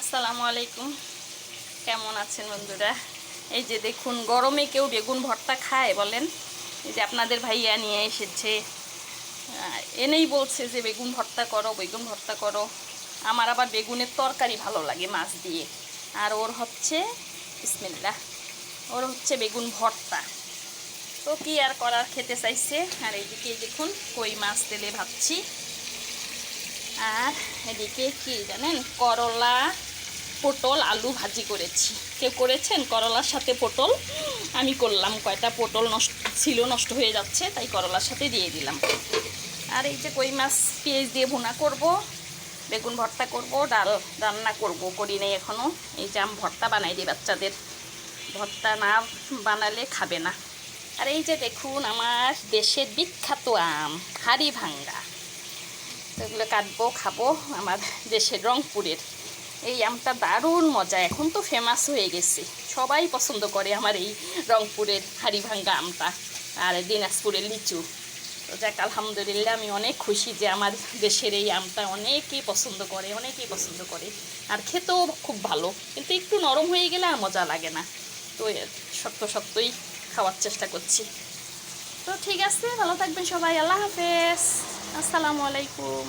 আসসালামু আলাইকুম, কেমন আছেন বন্ধুরা? এই যে দেখুন, গরমে কেউ বেগুন ভর্তা খায় বলেন? এই যে আপনাদের ভাইয়া নিয়ে এসেছে, এনেই বলছে যে বেগুন ভর্তা করো, বেগুন ভর্তা করো। আমার আবার বেগুনের তরকারি ভালো লাগে মাছ দিয়ে, আর ওর হচ্ছে বিসমিল্লাহ, ওর হচ্ছে বেগুন ভর্তা। তো কি আর করার, খেতে চাইছে। আর এইদিকে দেখুন কই মাছ তেলে ভাবছি, আর এদিকে কি জানেন, করলা পটল আলু ভাজি করেছি। কেউ করেছেন করলার সাথে পটল? আমি করলাম। কয়টা পটল নষ্ট ছিল, নষ্ট হয়ে যাচ্ছে, তাই করলার সাথে দিয়ে দিলাম। আর এই যে কই মাছ পেঁয়াজ দিয়ে ভুনা করব, বেগুন ভর্তা করব, ডাল রান্না করব, করি নেই এখনও। এই যে আম ভর্তা বানাই দিই বাচ্চাদের, ভর্তা না বানালে খাবে না। আর এই যে দেখুন আমার দেশের বিখ্যাত আম হাড়ি ভাঙ্গা, এগুলো কাটবো খাবো। আমার দেশের রংপুরের এই আমটা দারুণ মজা, এখন তো ফেমাস হয়ে গেছে, সবাই পছন্দ করে আমার এই রংপুরের হাড়িভাঙ্গা আমটা, আর দিনাজপুরের লিচু। তো যাক, আলহামদুলিল্লাহ, আমি অনেক খুশি যে আমার দেশের এই আমটা অনেকেই পছন্দ করে, অনেকেই পছন্দ করে। আর খেতেও খুব ভালো, কিন্তু একটু নরম হয়ে গেলে আর মজা লাগে না। তো শক্ত শক্তই খাওয়ার চেষ্টা করছি। তো ঠিক আছে, ভালো থাকবেন সবাই, আল্লাহ হাফেজ, আসসালামু আলাইকুম।